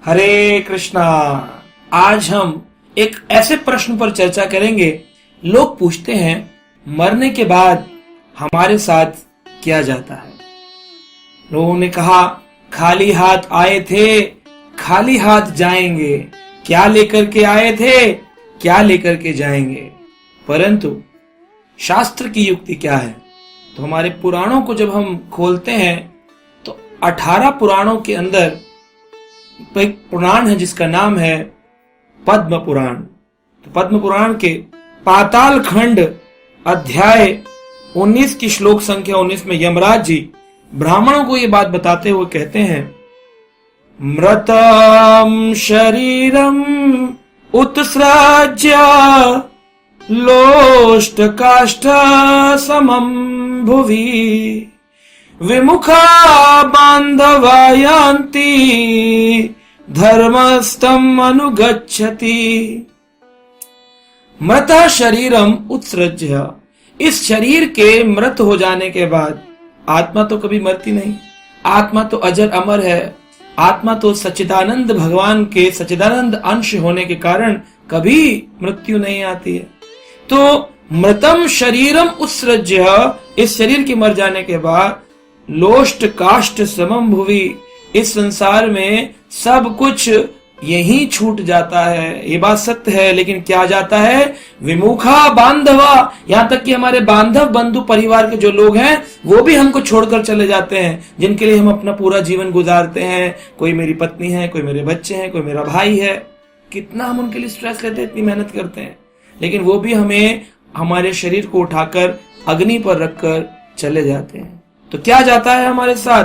हरे कृष्णा। आज हम एक ऐसे प्रश्न पर चर्चा करेंगे। लोग पूछते हैं मरने के बाद हमारे साथ क्या जाता है। लोगों ने कहा खाली हाथ आए थे, खाली हाथ जाएंगे, क्या लेकर के आए थे, क्या लेकर के जाएंगे। परंतु शास्त्र की युक्ति क्या है? तो हमारे पुराणों को जब हम खोलते हैं तो 18 पुराणों के अंदर एक पुराण है जिसका नाम है पद्म पुराण। तो पद्म पुराण के पाताल खंड अध्याय 19 की श्लोक संख्या 19 में यमराज जी ब्राह्मणों को ये बात बताते हुए कहते हैं, मृतम शरीरम उत्सृज्य लोष्ट काष्ठ समम भुवि विमुखा बांधवा यान्ति धर्मस्तम अनुगच्छति। मृत शरीरम उत्सृज्य, इस शरीर के मृत हो जाने के बाद आत्मा तो कभी मरती नहीं। आत्मा तो अजर अमर है। आत्मा तो सच्चिदानंद भगवान के सच्चिदानंद अंश होने के कारण कभी मृत्यु नहीं आती है। तो मृतम शरीरम उत्सृज्य, इस शरीर के मर जाने के बाद लोष्ट काष्ठ समम भुवि, इस संसार में सब कुछ यही छूट जाता है। ये बात सत्य है, लेकिन क्या जाता है? विमुखा बांधवा, यहां तक कि हमारे बांधव बंधु परिवार के जो लोग हैं वो भी हमको छोड़कर चले जाते हैं, जिनके लिए हम अपना पूरा जीवन गुजारते हैं। कोई मेरी पत्नी है, कोई मेरे बच्चे हैं, कोई मेरा भाई है। कितना हम उनके लिए स्ट्रेस लेते हैं, इतनी मेहनत करते हैं, लेकिन वो भी हमें हमारे शरीर को उठाकर अग्नि पर रखकर चले जाते हैं। तो क्या जाता है हमारे साथ?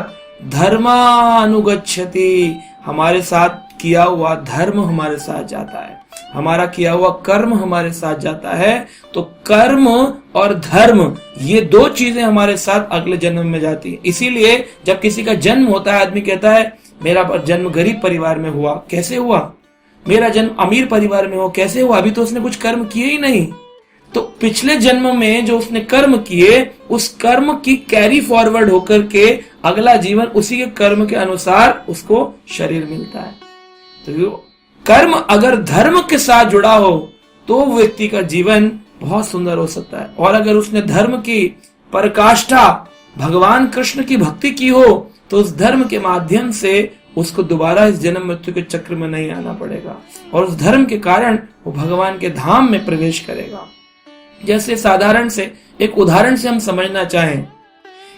धर्मानुगच्छति, हमारे साथ किया हुआ धर्म हमारे साथ जाता है, हमारा किया हुआ कर्म हमारे साथ जाता है। तो कर्म और धर्म ये दो चीजें हमारे साथ अगले जन्म में जाती है। इसीलिए जब किसी का जन्म होता है, आदमी कहता है मेरा जन्म गरीब परिवार में हुआ। कैसे हुआ? मेरा जन्म अमीर परिवार में हो, कैसे हुआ? अभी तो उसने कुछ कर्म किए ही नहीं। तो पिछले जन्म में जो उसने कर्म किए, उस कर्म की कैरी फॉरवर्ड होकर के अगला जीवन उसी के कर्म के अनुसार उसको शरीर मिलता है। तो कर्म अगर धर्म के साथ जुड़ा हो तो व्यक्ति का जीवन बहुत सुंदर हो सकता है। और अगर उसने धर्म की पराकाष्ठा भगवान कृष्ण की भक्ति की हो तो उस धर्म के माध्यम से उसको दोबारा इस जन्म मृत्यु के चक्र में नहीं आना पड़ेगा, और उस धर्म के कारण वो भगवान के धाम में प्रवेश करेगा। जैसे साधारण से एक उदाहरण से हम समझना चाहें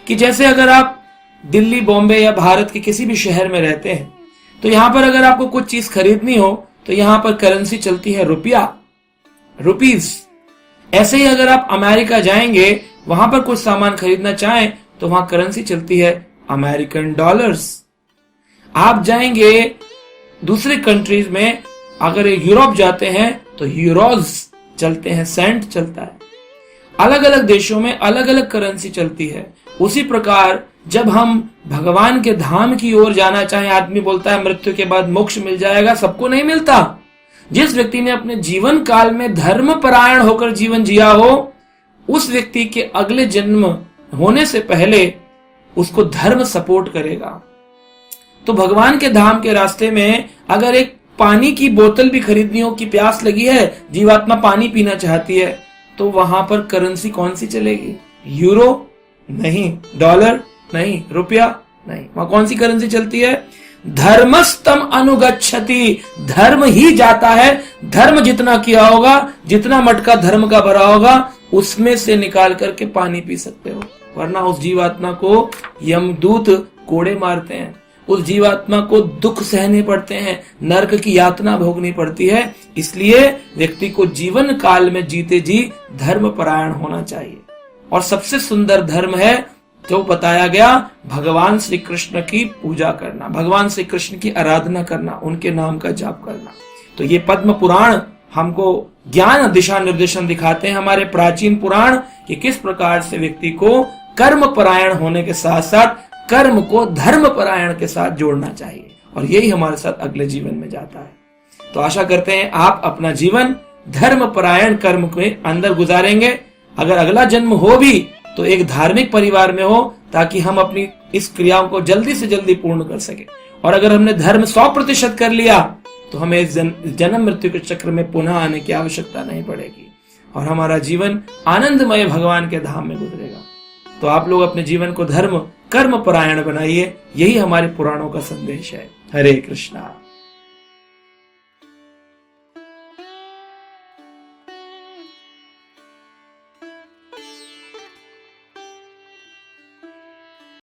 कि जैसे अगर आप दिल्ली, बॉम्बे या भारत के किसी भी शहर में रहते हैं, तो यहां पर अगर आपको कुछ चीज खरीदनी हो तो यहां पर करेंसी चलती है रुपया, रुपीज। ऐसे ही अगर आप अमेरिका जाएंगे, वहां पर कुछ सामान खरीदना चाहें तो वहां करेंसी चलती है अमेरिकन डॉलर्स। आप जाएंगे दूसरे कंट्रीज में, अगर यूरोप जाते हैं तो यूरोज चलते हैं, सेंट चलता है। अलग अलग देशों में अलग अलग करेंसी चलती है। उसी प्रकार जब हम भगवान के धाम की ओर जाना चाहें, आदमी बोलता है मृत्यु के बाद मोक्ष मिल जाएगा, सबको नहीं मिलता। जिस व्यक्ति ने अपने जीवन काल में धर्म परायण होकर जीवन जिया हो, उस व्यक्ति के अगले जन्म होने से पहले उसको धर्म सपोर्ट करेगा। तो भगवान के धाम के रास्ते में अगर एक पानी की बोतल भी खरीदनी हो कि प्यास लगी है, जीवात्मा पानी पीना चाहती है, तो वहां पर करेंसी कौन सी चलेगी? यूरो नहीं, डॉलर नहीं, रुपया नहीं, वहां कौन सी करेंसी चलती है? धर्मस्तम अनुगच्छति, धर्म ही जाता है। धर्म जितना किया होगा, जितना मटका धर्म का भरा होगा, उसमें से निकाल करके पानी पी सकते हो, वरना उस जीवात्मा को यमदूत कोड़े मारते हैं, उस जीवात्मा को दुख सहने पड़ते हैं, नरक की यातना भोगनी पड़ती है। इसलिए व्यक्ति को जीवन काल में जीते जी धर्म परायण होना चाहिए। और सबसे सुंदर धर्म है जो बताया गया, भगवान श्री कृष्ण की पूजा करना, भगवान श्री कृष्ण की आराधना करना, उनके नाम का जाप करना। तो ये पद्म पुराण हमको ज्ञान दिशा निर्देशन दिखाते हैं, हमारे प्राचीन पुराण, कि किस प्रकार से व्यक्ति को कर्म परायण होने के साथ साथ कर्म को धर्म परायण के साथ जोड़ना चाहिए, और यही हमारे साथ अगले जीवन में जाता है। तो आशा करते हैं आप अपना जीवन धर्म परायण कर्म के अंदर गुजारेंगे। अगर अगला जन्म हो भी तो एक धार्मिक परिवार में हो, ताकि हम अपनी इस क्रियाओं को जल्दी से जल्दी पूर्ण कर सके। और अगर हमने धर्म 100% कर लिया तो हमें इस जन्म मृत्यु के चक्र में पुनः आने की आवश्यकता नहीं पड़ेगी और हमारा जीवन आनंदमय भगवान के धाम में गुजरेगा। तो आप लोग अपने जीवन को धर्म कर्म परायण बनाइए, यही हमारे पुराणों का संदेश है। हरे कृष्णा।